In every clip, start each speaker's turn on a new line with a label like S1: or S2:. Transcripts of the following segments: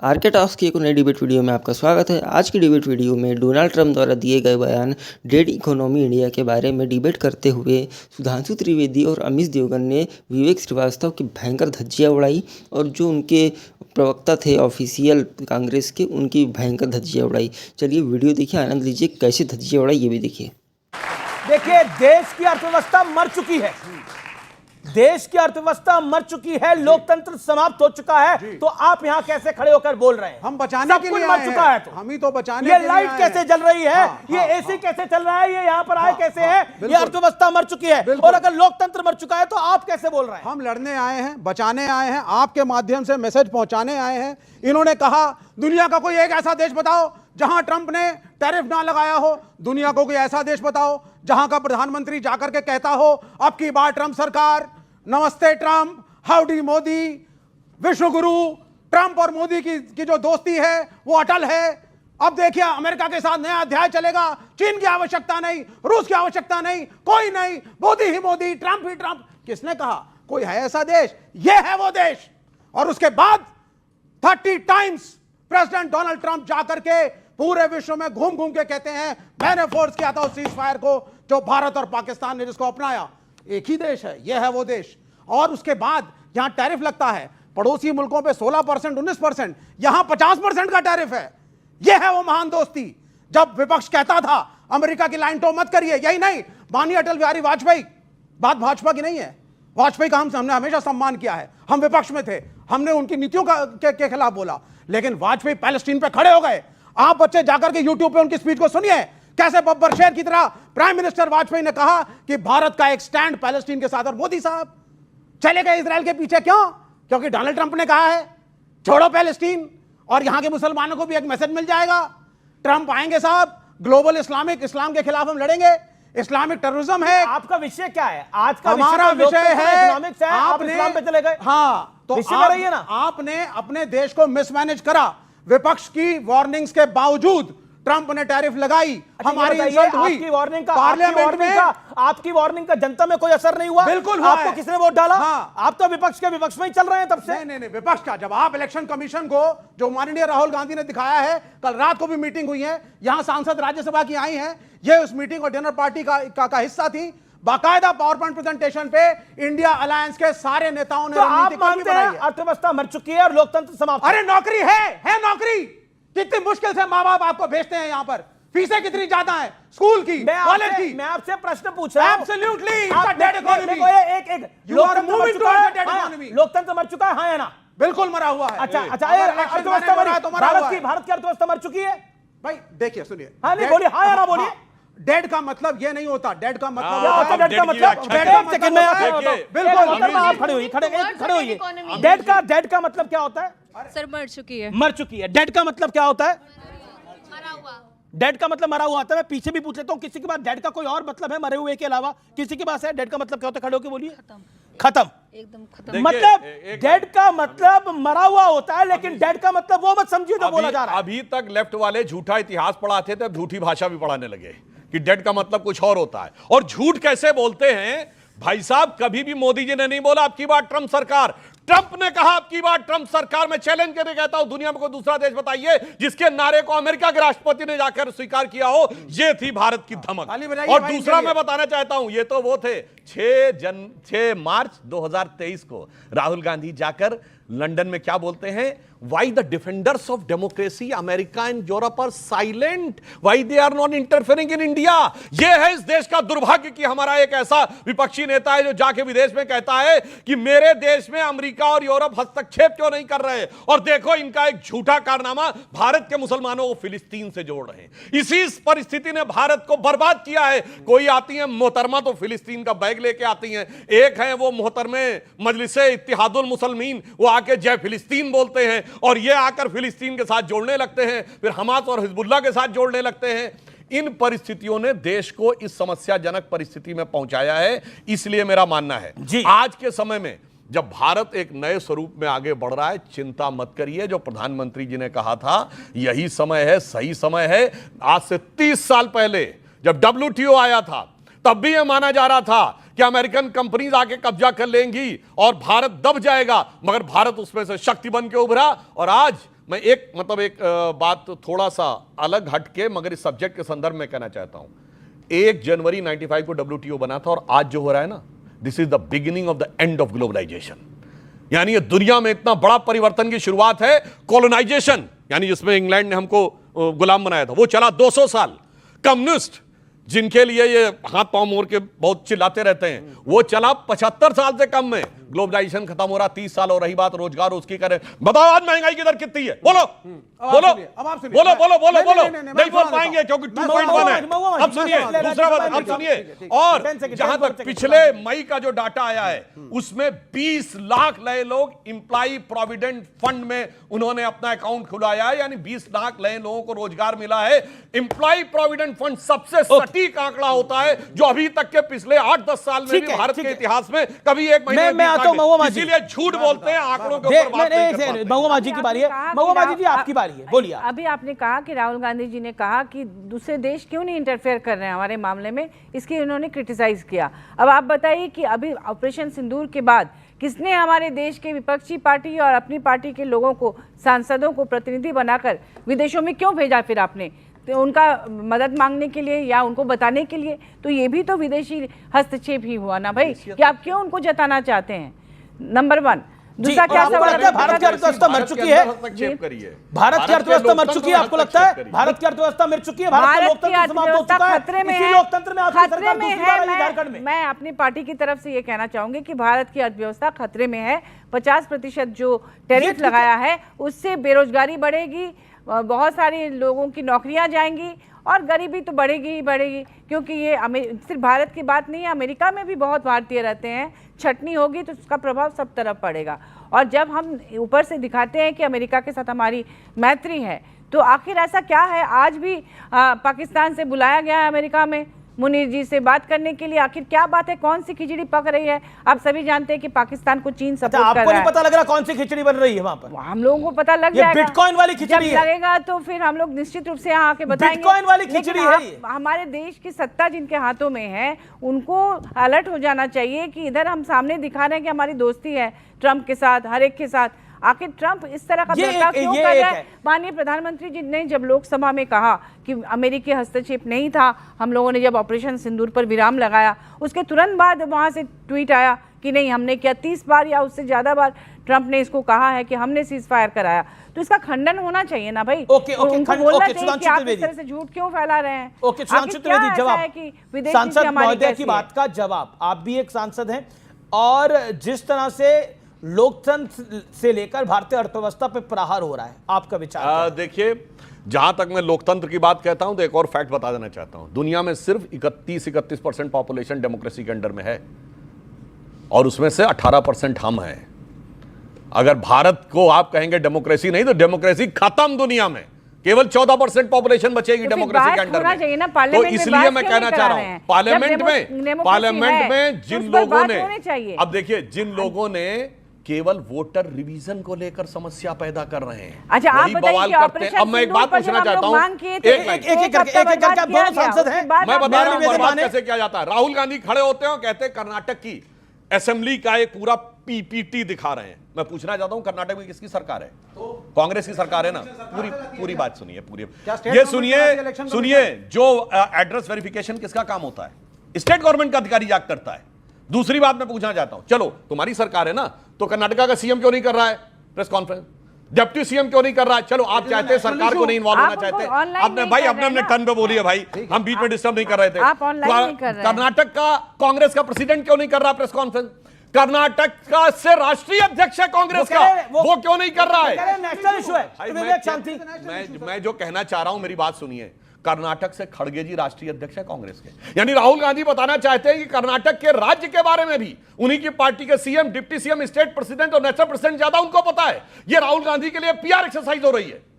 S1: R K talks की एक नई डिबेट वीडियो में आपका स्वागत है। आज की डिबेट वीडियो में डोनाल्ड ट्रंप द्वारा दिए गए बयान डेड इकोनॉमी इंडिया के बारे में डिबेट करते हुए सुधांशु त्रिवेदी और अमीश देवगन ने विवेक श्रीवास्तव की भयंकर धज्जियां उड़ाई और जो उनके प्रवक्ता थे ऑफिशियल कांग्रेस के, उनकी भयंकर धज्जियां उड़ाई। चलिए वीडियो देखिए, आनंद लीजिए कैसे धज्जियां उड़ाई, ये भी देखिए।
S2: देखिए, देश की अर्थव्यवस्था मर चुकी है, देश की अर्थव्यवस्था मर चुकी है, लोकतंत्र समाप्त हो चुका है, तो आप यहां कैसे खड़े होकर बोल रहे हैं?
S3: हम बचाने के लिए
S2: मर चुका है, तो
S3: हम ही तो बचाने
S2: ये
S3: के लिए
S2: लाइट कैसे जल रही है, ये एसी कैसे चल रहा है, ये यहां पर आए कैसे है, ये अर्थव्यवस्था मर चुकी है, और अगर लोकतंत्र मर चुका है तो आप कैसे बोल रहे हैं?
S3: हम लड़ने आए हैं, बचाने आए हैं, आपके माध्यम से मैसेज पहुंचाने आए हैं। इन्होंने कहा दुनिया का कोई एक ऐसा देश बताओ जहां ट्रंप ने टैरिफ ना लगाया हो, दुनिया को कोई ऐसा देश बताओ जहां का प्रधानमंत्री जाकर के कहता हो अब की बार ट्रंप सरकार, नमस्ते ट्रंप, हाउडी मोदी, विश्व गुरु। ट्रंप और मोदी की जो दोस्ती है वो अटल है। अब देखिए अमेरिका के साथ नया अध्याय चलेगा, चीन की आवश्यकता नहीं, रूस की आवश्यकता नहीं, कोई नहीं, मोदी ही मोदी, ट्रंप ही ट्रंप। किसने कहा कोई है ऐसा देश? ये है वो देश। और उसके बाद 30 टाइम्स प्रेसिडेंट डोनाल्ड ट्रंप जाकर के पूरे विश्व में घूम घूम के कहते हैं मैंने फोर्स किया था उस सीज फायर को जो भारत और पाकिस्तान ने जिसको अपनाया। एक ही देश है, यह है वो देश। और उसके बाद यहां टैरिफ लगता है पड़ोसी मुल्कों पे 16%, 19%, यहां 50% का टैरिफ है। यह है वो महान दोस्ती। जब विपक्ष कहता था अमेरिका की लाइन टो मत करिए, यही नहीं, माननीय अटल बिहारी वाजपेयी, बात भाजपा की नहीं है, वाजपेयी का हमने हमेशा सम्मान किया है। हम विपक्ष में थे, हमने उनकी नीतियों के खिलाफ बोला, लेकिन वाजपेयी पैलेस्टीन पे खड़े हो गए। आप बच्चे जाकर के यूट्यूब पे उनकी स्पीच को सुनिए, कैसे बब्बर शेर की तरह प्राइम मिनिस्टर वाजपेयी ने कहा कि भारत का एक स्टैंड पैलेस्टीन के साथ। और मोदी साहब चले गए इजराइल के पीछे, क्यों? क्योंकि डोनाल्ड ट्रंप ने कहा है छोड़ो पैलेस्टीन, और यहां के मुसलमानों को भी एक मैसेज मिल जाएगा। ट्रंप आएंगे साहब, ग्लोबल इस्लाम के खिलाफ हम लड़ेंगे, इस्लामिक टेररिज्म है।
S2: आपका विषय क्या है? आज का
S3: हमारा विषय है
S2: इकोनॉमिक्स है, आप इस्लाम पे चले गए।
S3: हाँ, तो
S2: विषय रही है ना,
S3: आपने अपने देश को मिसमैनेज करा। विपक्ष की वार्निंग्स के बावजूद ट्रंप ने टैरिफ लगाई, हमारी इंसल्ट हुई।
S2: आपकी वार्निंग का
S3: पार्लियामेंट
S2: में जनता में कोई असर नहीं हुआ?
S3: बिल्कुल हुआ।
S2: आपको किसने वोट डाला?
S3: हाँ।
S2: आप तो विपक्ष के विपक्ष में ही चल रहे हैं तब से।
S3: नहीं, विपक्ष का। जब आप इलेक्शन कमीशन को, जो माननीय राहुल गांधी ने दिखाया है, कल रात को भी मीटिंग हुई है, यहां सांसद राज्यसभा की आई हैं, ये उस मीटिंग और डिनर पार्टी का हिस्सा थी। बाकायदा पावर पॉइंट प्रेजेंटेशन पे इंडिया अलायंस के सारे नेताओं ने
S2: आप मानते हैं अर्थव्यवस्था मर चुकी है और लोकतंत्र समाप्त?
S3: अरे नौकरी है नौकरी। कितनी मुश्किल से माँ बाप आपको भेजते हैं यहाँ पर, फीसें कितनी ज्यादा हैं स्कूल की, कॉलेज की।
S2: मैं आपसे प्रश्न पूछ रहा हूं।
S3: Absolutely dead economy.
S2: You are moving towards dead economy. लोकतंत्र मर चुका है, हाँ या ना?
S3: बिल्कुल मरा हुआ है।
S2: अच्छा, अर्थव्यवस्था मरी तो भारत की अर्थव्यवस्था मर चुकी है
S3: भाई। देखिए सुनिए,
S2: हाँ नहीं बोलिए, हाँ या ना बोलिए।
S3: डेड का मतलब ये नहीं होता, डेड का मतलब
S2: बिल्कुल आप खड़े होइए। डेड का मतलब क्या होता है?
S4: सर मर चुकी है।
S2: मर चुकी है। डेड का मतलब क्या होता है?
S4: मरा हुआ।
S2: डेड का मतलब मरा हुआ आता है। मैं पीछे भी पूछ लेता हूँ, किसी के पास डेड का कोई और मतलब है मरे हुए के अलावा? किसी के पास है? डेड का मतलब क्या होता है? खड़े होकर बोलिए। खत्म,
S4: एकदम खत्म।
S2: मतलब डेड का मतलब मरा हुआ होता है, लेकिन डेड का मतलब वो मत समझिए जो बोला जा रहा है।
S5: अभी तक लेफ्ट वाले झूठा इतिहास पढ़ाते थे, अब झूठी भाषा भी पढ़ाने लगे कि डेड का मतलब कुछ और होता है। और झूठ कैसे बोलते हैं भाई साहब? कभी भी मोदी जी ने नहीं बोला अब की बार ट्रंप सरकार। ट्रंप ने कहा अब की बार ट्रंप सरकार। मैं चैलेंज करके कहता हूं, दुनिया में कोई दूसरा देश बताइए जिसके नारे को अमेरिका के राष्ट्रपति ने जाकर स्वीकार किया हो। यह थी भारत की धमक। और दूसरा मैं बताना चाहता हूं, ये तो वो थे 6 मार्च 2023 को राहुल गांधी जाकर लंदन में क्या बोलते हैं? Why the defenders of democracy, America and Europe are silent? Why they are not interfering in India? यह है इस देश का दुर्भाग्य कि हमारा एक ऐसा विपक्षी नेता है जो जाके विदेश में कहता है कि मेरे देश में अमेरिका और यूरोप हस्तक्षेप क्यों नहीं कर रहे। और देखो इनका एक झूठा कारनामा, भारत के मुसलमानों को फिलिस्तीन से जोड़ रहे हैं। इसी परिस्थिति ने भारत को बर्बाद किया है। कोई आती है मोहतरमा तो फिलिस्तीन का बैग लेके आती हैं। एक है वो मोहतरमे मजलिसे इत्तिहादुल मुसलमीन, वो आके जय फिलिस्तीन बोलते हैं और ये आकर फिलिस्तीन के साथ जोड़ने लगते हैं, फिर हमास और हिजबुल्लाह के साथ जोड़ने लगते हैं। इन परिस्थितियों ने देश को इस समस्याजनक परिस्थिति में पहुंचाया है। इसलिए मेरा मानना है आज के समय में जब भारत एक नए स्वरूप में आगे बढ़ रहा है, चिंता मत करिए। जो प्रधानमंत्री जी ने कहा था यही समय है, सही समय है। आज से 30 साल पहले जब WTO आया था तब भी यह माना जा रहा था कि अमेरिकन कंपनीज आके कब्जा कर लेंगी और भारत दब जाएगा, मगर भारत उसमें से शक्ति बन के उभरा और आज मैं एक बात थोड़ा सा अलग हटके मगर इस सब्जेक्ट के संदर्भ में कहना चाहता हूं। 1 जनवरी 95 को WTO बना था और आज जो हो रहा है ना, this is the beginning of the end of globalisation. यानी ये दुनिया में इतना बड़ा परिवर्तन की शुरुआत है। कॉलोनाइजेशन यानी जिसमें इंग्लैंड ने हमको गुलाम बनाया था, वो चला 200 साल। कम्युनिस्ट जिनके लिए ये हाथ पांव मोड़ के बहुत चिल्लाते रहते हैं, वो चला 75 साल से कम में। ग्लोबलाइजेशन खत्म हो रहा 30 साल। और रही बात रोजगार उसकी करें, बताओ आज महंगाई की दर कितनी है? बोलो बोलो बोलो बोलो बोलो बोलो। नहीं बोल पाएंगे क्योंकि 2.1 है। अब सुनिए दूसरा बात, अब सुनिए। और जहां तक पिछले मई का जो डाटा आया है, उसमें 20 लाख नए लोग इंप्लॉय प्रोविडेंट फंड में उन्होंने अपना अकाउंट खुलाया है। यानी 20 लाख नए लोगों को रोजगार मिला है। इंप्लॉय प्रोविडेंट फंड सबसे सटीक आंकड़ा होता है जो अभी तक के पिछले 8-10 साल में भी भारत के इतिहास में कभी एक महीने इसीलिए झूठ बोलते हैं, आंकड़ों के ऊपर बात नहीं कर पाते।
S2: महुआ जी की बारी है। महुआ जी आपकी बारी है, बोलिए।
S6: अभी आपने कहा कि राहुल गांधी जी ने कहा कि दूसरे देश क्यों नहीं इंटरफेयर कर रहे हैं हमारे मामले में, इसकी उन्होंने क्रिटिसाइज किया। अब आप बताइए कि अभी ऑपरेशन सिंदूर के बाद किसने हमारे देश के विपक्षी पार्टी और अपनी पार्टी के लोगों को, सांसदों को प्रतिनिधि बनाकर विदेशों में क्यों भेजा? फिर आपने तो उनका मदद मांगने के लिए या उनको बताने के लिए? तो ये भी तो विदेशी हस्तक्षेप ही हुआ ना भाई, कि आप क्यों उनको जताना चाहते हैं? नंबर 1। दूसरा क्या सवाल है?
S2: भारत की अर्थव्यवस्था मर चुकी है। भारत की अर्थव्यवस्था मर चुकी है, आपको लगता है? भारत की अर्थव्यवस्था मर चुकी है। भारत का लोकतंत्र समाप्त हो चुका है।
S6: खतरे में
S2: इसी लोकतंत्र में आपकी सरकार दूसरी बार आई झारखंड में।
S6: मैं अपनी पार्टी की तरफ से ये कहना चाहूंगी कि भारत की अर्थव्यवस्था खतरे में है। 50% जो टैरिफ लगाया है उससे बेरोजगारी बढ़ेगी, बहुत सारे लोगों की नौकरियां जाएंगी और गरीबी तो बढ़ेगी ही बढ़ेगी। क्योंकि ये सिर्फ भारत की बात नहीं है, अमेरिका में भी बहुत भारतीय रहते हैं। छटनी होगी तो उसका प्रभाव सब तरफ पड़ेगा। और जब हम ऊपर से दिखाते हैं कि अमेरिका के साथ हमारी मैत्री है, तो आखिर ऐसा क्या है? आज भी पाकिस्तान से बुलाया गया है अमेरिका में मुनीर जी से बात करने के लिए। आखिर क्या बात है? कौन सी खिचड़ी पक रही है? आप सभी जानते हैं कि पाकिस्तान को चीन सपोर्ट कर रहा है।
S2: आपको नहीं पता लग रहा कौन सी खिचड़ी बन रही है वहां पर?
S6: हम लोगों को पता लग जाएगा।
S2: बिटकॉइन वाली खिचड़ी
S6: जब लगेगा तो फिर हम लोग निश्चित रूप से यहाँ आके बताएंगे।
S2: बिटकॉइन वाली खिचड़ी है।
S6: हमारे देश की सत्ता जिनके हाथों में है, उनको अलर्ट हो जाना चाहिए कि इधर हम सामने दिखा रहे हैं कि हमारी दोस्ती है ट्रंप के साथ, हर एक के साथ। आखिर ट्रंप इस तरह का बर्ताव क्यों कर रहा है? माननीय प्रधानमंत्री जी ने जब लोकसभा में कहा कि अमेरिकी हस्तक्षेप नहीं था, हम लोगों ने जब ऑपरेशन सिंदूर पर विराम लगाया, उसके तुरंत बाद वहां से ट्वीट आया कि नहीं हमने किया। 30 बार या उससे ज्यादा बार ट्रंप ने इसको कहा है कि हमने सीज फायर कराया। तो इसका खंडन होना चाहिए ना भाई। उनको बोलना चाहिए कि आप इस तरह से झूठ क्यों फैला रहे हैं।
S2: सुधांशु त्रिवेदी, जवाब सांसद महोदय की बात का जवाब। आप भी एक सांसद हैं और जिस तरह से लोकतंत्र से लेकर भारतीय अर्थव्यवस्था पे प्रहार हो रहा है, आपका विचार?
S5: देखिए, जहां तक मैं लोकतंत्र की बात कहता हूं तो एक और फैक्ट बता देना चाहता हूं। दुनिया में सिर्फ 31-31% पॉपुलेशन डेमोक्रेसी के अंडर में है और उसमें से 18% हम हैं। अगर भारत को आप कहेंगे डेमोक्रेसी नहीं, तो डेमोक्रेसी खत्म दुनिया में। केवल 14% पॉपुलेशन बचेगी डेमोक्रेसी के अंडर में। तो इसलिए मैं कहना चाह रहा हूं, पार्लियामेंट में जिन लोगों ने, अब देखिए, जिन लोगों ने केवल वोटर रिवीजन को लेकर समस्या पैदा कर रहे हैं,
S6: अच्छा, आप
S5: बवाल करते हैं। अब मैं एक बात पूछना चाहता हूं, मैं बता रहा हूं बर्बाद कैसे किया जाता है। राहुल गांधी खड़े होते हैं और कहते हैं कर्नाटक की असेंबली का एक पूरा पीपीटी दिखा रहे हैं। मैं पूछना चाहता हूं, कर्नाटक में किसकी सरकार है? कांग्रेस की सरकार है ना। पूरी बात सुनिए, पूरी ये सुनिए। जो एड्रेस वेरिफिकेशन किसका काम होता है? स्टेट गवर्नमेंट का अधिकारी जाग करता है। दूसरी बात मैं पूछना चाहता हूं, चलो तुम्हारी सरकार है ना, तो कर्नाटका का सीएम क्यों नहीं कर रहा है प्रेस कॉन्फ्रेंस? डिप्टी सीएम क्यों नहीं कर रहा है? चलो आप चाहते हैं सरकार को नहीं इन्वॉल्व होना चाहते, आपने भाई अपने टर्न पे बोलिए भाई, हम बीच में डिस्टर्ब नहीं कर रहे थे। कर्नाटक का कांग्रेस का प्रेसिडेंट क्यों नहीं कर रहा प्रेस कॉन्फ्रेंस? कर्नाटक का से राष्ट्रीय अध्यक्ष है कांग्रेस का, वो क्यों नहीं कर रहा है?
S2: नेशनल इशू है।
S5: मैं जो कहना चाह रहा हूं, मेरी बात सुनिए। कर्नाटक से खड़गे जी राष्ट्रीय अध्यक्ष है कांग्रेस के। यानी राहुल गांधी बताना चाहते हैं कि कर्नाटक के राज्य के बारे में भी उन्हीं की पार्टी के CM, deputy CM, state president और नेशनल प्रेसिडेंट ज्यादा उनको पता है। यह राहुल गांधी के लिए पीआर एक्सरसाइज हो रही है।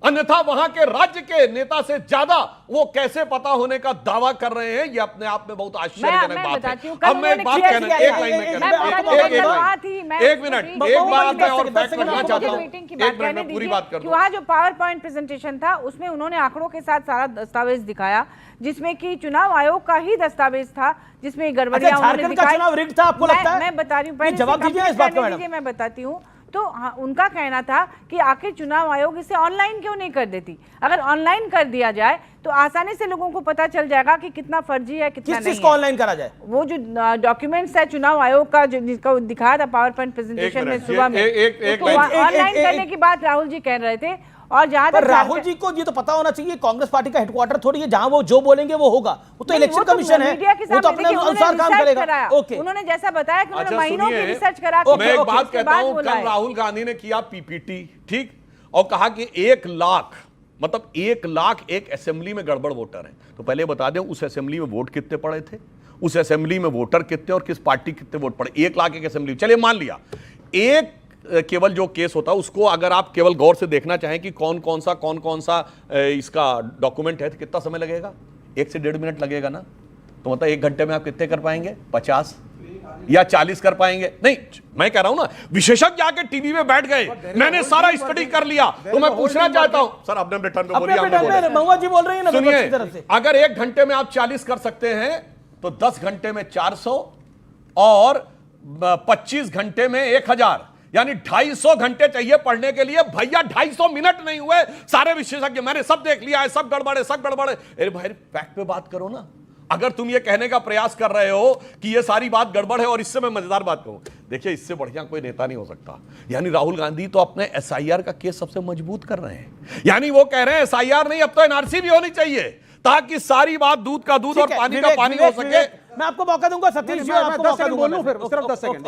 S5: अन्यथा वहां के राज्य के नेता से ज्यादा वो कैसे पता होने का दावा कर रहे हैं, ये अपने आप में बहुत आश्चर्यजनक बात है। अब मैं एक बात कहना, एक लाइन में कहना, एक मिनट, एक बात मैं और फैक्ट रखना चाहता हूं, एक मिनट में पूरी बात कर दूं।
S6: वहां जो पावर पॉइंट प्रेजेंटेशन था उसमें उन्होंने आंकड़ों के साथ सारा दस्तावेज दिखाया, जिसमें कि चुनाव आयोग का ही दस्तावेज था, जिसमें गड़बड़ियां उन्होंने दिखाई।
S2: चुनाव रिग्ड था, आपको लगता है?
S6: मैं बता रही हूँ,
S2: जवाब दीजिए इस बात का मैडम।
S6: मैं बताती हूँ। तो हाँ, उनका कहना था कि आखिर चुनाव आयोग इसे ऑनलाइन क्यों नहीं कर देती। अगर ऑनलाइन कर दिया जाए तो आसानी से लोगों को पता चल जाएगा कि कितना फर्जी है कितना
S2: किस
S6: नहीं
S2: चीज को ऑनलाइन करा जाए।
S6: वो जो डॉक्यूमेंट्स है चुनाव आयोग का जो जिसका दिखाया था पावर पॉइंट प्रेजेंटेशन में सुबह में, ऑनलाइन करने की बात राहुल जी कह रहे थे। और जहां
S2: पर
S6: तक
S2: राहुल जी को ये तो पता होना चाहिए कांग्रेस पार्टी का हेडक्वार्टर थोड़ी है, जहां वो जो बोलेंगे वो होगा। वो तो इलेक्शन कमीशन है, वो तो अपने अनुसार काम करेगा। ओके,
S6: उन्होंने जैसा बताया कि उन्होंने
S5: अच्छा,
S6: महीनों की
S5: सुनिए,
S6: रिसर्च करा
S5: मैं एक बात कहता हूं, कल राहुल गांधी ने किया पीपीटी, ठीक, और कहा कि 1 लाख, मतलब 1 लाख एक असेंबली में गड़बड़ वोटर है। तो पहले बता दें उस असेंबली में वोट कितने पड़े थे, उस असेंबली में वोटर कितने और किस पार्टी कितने वोट पड़े। 1 लाख एक असेंबली, चलिए मान लिया एक केवल जो केस होता है उसको अगर आप केवल गौर से देखना चाहें कि कौन कौन सा इसका डॉक्यूमेंट है तो कितना समय लगेगा, 1 से 1.5 मिनट लगेगा ना। तो मतलब 1 घंटे में आप कितने कर पाएंगे, 50 या 40 कर पाएंगे? नहीं, मैं कह रहा हूं ना, विशेषज्ञ आके टीवी में बैठ गए, मैंने सारा स्टडी कर लिया। तो मैं पूछना चाहता हूं सर, आपने रिटर्न पे बोलिए,
S2: महुआ जी बोल रही है ना।
S5: सुनिए, अगर 1 घंटे में आप 40 कर सकते हैं तो 10 घंटे में 400 और 25 घंटे में 1000, यानी 250 घंटे चाहिए पढ़ने के लिए। भैया 250 मिनट नहीं हुए, सारे विशेषज्ञ मैंने सब देख लिया है, सब गड़बड़ है, सब गड़बड़ है। अरे भाई फैक्ट पे बात करो ना। अगर तुम ये कहने का प्रयास कर रहे हो कि ये सारी बात गड़बड़ है, और इससे मैं मजेदार बात कहूं, देखिए इससे बढ़िया कोई नेता नहीं हो सकता। यानी राहुल गांधी तो अपने एसआईआर का केस सबसे मजबूत कर रहे हैं। यानी वो कह रहे हैं एसआईआर नहीं, अब तो एनआरसी भी होनी चाहिए, ताकि सारी बात दूध का दूध और पानी का पानी हो सके।
S2: मैं आपको मौका दूंगा सतीश जी, आपको मौका दूंगा।
S3: फिर सिर्फ 10 सेकंड,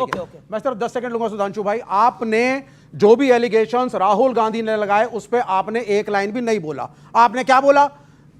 S3: मैं सिर्फ 10 सेकंड लूंगा। सुधांशु भाई, आपने जो भी एलिगेशंस राहुल गांधी ने लगाए उस पे आपने एक लाइन भी नहीं बोला। आपने क्या बोला,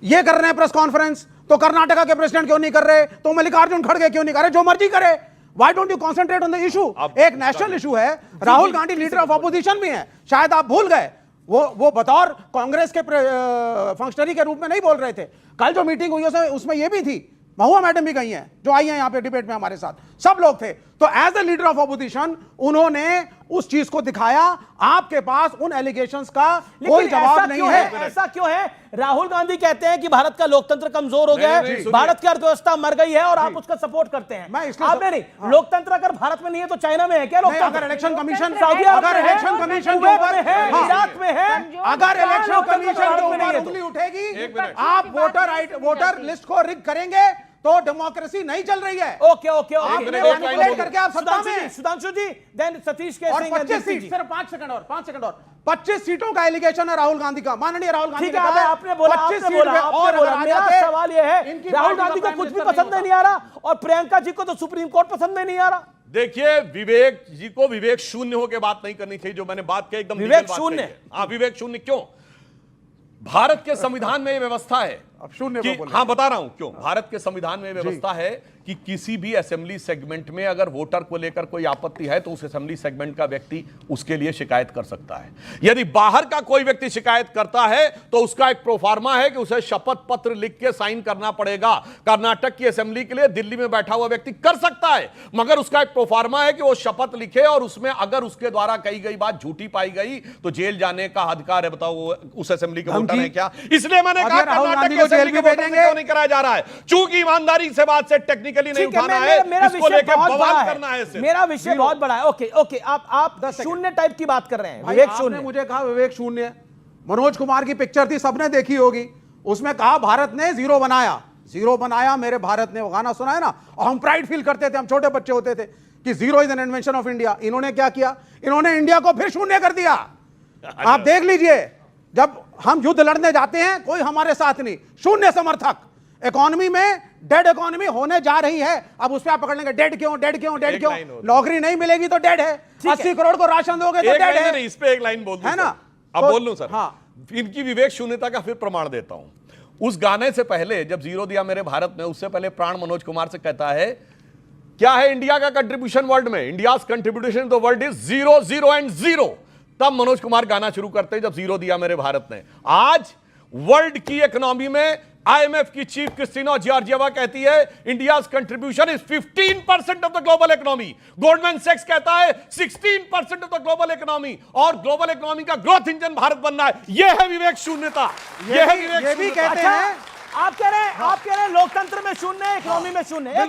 S3: ये कर रहे हैं प्रेस कॉन्फ्रेंस तो कर्नाटका के प्रेसिडेंट क्यों नहीं कर रहे, तो मल्लिकार्जुन खड़गे क्यों नहीं कर रहे, जो मर्जी करे। Why don't you concentrate on the issue? एक नेशनल इशू है, Rahul Gandhi leader of opposition भी है, शायद आप भूल गए। वो बतौर कांग्रेस के फंक्शनरी के रूप में नहीं बोल रहे थे। कल जो मीटिंग हुई उसमें ये भी थी, महुआ मैडम भी गई हैं, जो आई हैं यहाँ पे डिबेट में हमारे साथ, सब लोग थे। तो as a leader of opposition उन्होंने उस चीज को दिखाया। आपके पास उन एलिगेशंस का कोई जवाब नहीं है।
S2: ऐसा क्यों है? राहुल गांधी कहते हैं कि भारत का लोकतंत्र कमजोर हो गया है, भारत की अर्थव्यवस्था मर गई है, और आप उसका सपोर्ट करते हैं।
S3: मैं इसलिए
S2: आपने नहीं, लोकतंत्र अगर भारत में नहीं है तो चाइना में है क्या लोकतंत्र?
S3: अगर इलेक्शन कमीशन,
S2: सऊदी
S3: अगर इलेक्शन कमीशन के ऊपर
S2: है, इराक में है,
S3: अगर इलेक्शन कमीशन के ऊपर उंगली उठेगी, आप वोटर लिस्ट को रिग करेंगे तो डेमोक्रेसी नहीं चल रही है।
S2: ओके ओके ओके,
S3: करके आप सत्ता में।
S2: सुधांशु जी, देन सतीश के
S3: और 25 सीट, सिर्फ 5 सेकंड और 25 सीटों का एलिगेशन है राहुल गांधी का। माननीय राहुल गांधी
S2: ठीक है, आपने बोला, और मेरा सवाल यह है, राहुल गांधी को कुछ भी पसंद नहीं आ रहा, और प्रियंका जी को तो सुप्रीम कोर्ट पसंद नहीं आ रहा।
S5: देखिए, विवेक जी को विवेक शून्य होकर बात नहीं करनी चाहिए। जो मैंने बात की एकदम
S2: विवेक शून्य।
S5: हाँ, विवेक शून्य क्यों? भारत के संविधान में यह व्यवस्था है,
S3: अब शून्य को
S5: हाँ बता रहा हूं क्यों। भारत के संविधान में व्यवस्था है कि किसी भी असेंबली सेगमेंट में अगर वोटर को लेकर कोई आपत्ति है तो उस असेंबली सेगमेंट का व्यक्ति उसके लिए शिकायत कर सकता है। यदि बाहर का कोई व्यक्ति शिकायत करता है तो उसका एक प्रोफार्मा है कि उसे शपथ पत्र लिख के साइन करना पड़ेगा। कर्नाटक की असेंबली के लिए दिल्ली में बैठा हुआ व्यक्ति कर सकता है, मगर उसका एक प्रोफार्मा है कि वो शपथ लिखे, और उसमें अगर उसके द्वारा कही गई बात झूठी पाई गई तो जेल जाने का अधिकार है। बताओ उस असेंबली के वोटर है क्या? इसलिए मैंने कहा कर्नाटक की असेंबली के वोटर से क्यों नहीं कराया जा रहा है, चूंकि ईमानदारी से बात से टेक्निकली नहीं उठाना है, इसको लेकर बवाल करना है।
S2: मेरा विषय बहुत बड़ा है। ओके ओके, आप शून्य टाइप की बात कर रहे हैं। विवेक शून्य,
S3: मुझे कहा विवेक शून्य। मनोज कुमार की पिक्चर थी, सबने देखी होगी, उसमें कहा भारत ने जीरो बनाया, मेरे भारत ने, वो गाना सुना है ना, और हम प्राइड फील करते थे, हम छोटे बच्चे होते थे कि zero is an invention of India. इन्होंने क्या किया, इन्होंने इंडिया को फिर शून्य कर दिया। आप देख लीजिए, जब हम युद्ध लड़ने जाते हैं कोई हमारे साथ नहीं, शून्य समर्थक। इकोनॉमी में डेड इकोनॉमी होने जा रही है, अब उस पर आप पकड़ लेंगे डेड क्यों, नौकरी नहीं मिलेगी तो डेड है, 80 करोड़ को राशन दोगे तो डेड है।
S5: इस पे एक लाइन बोल दूं है ना, अब बोल लूं सर। हाँ, इनकी विवेक शून्यता का फिर प्रमाण देता हूं। उस गाने से पहले जब जीरो दिया मेरे भारत में, उससे पहले प्राण मनोज कुमार से कहता है क्या है इंडिया का कंट्रीब्यूशन वर्ल्ड में, India's contribution the world is 0 0 and 0। तब मनोज कुमार गाना शुरू करते हैं जब जीरो दिया मेरे भारत ने। आज वर्ल्ड की इकोनॉमी में आईएमएफ की चीफ क्रिस्टिना जॉर्जिएवा कहती है India's contribution is 15% of the global economy. Goldman सैक्स कहता है 16% ऑफ द ग्लोबल इकोनॉमी, और ग्लोबल इकोनॉमी का ग्रोथ इंजन भारत बनना है। यह है विवेक शून्यता, यह है विवेक शून्यता।
S3: कहते हैं।
S2: आप कह रहे हैं लोकतंत्र में शून्य है, इकोनॉमी में शून्य है।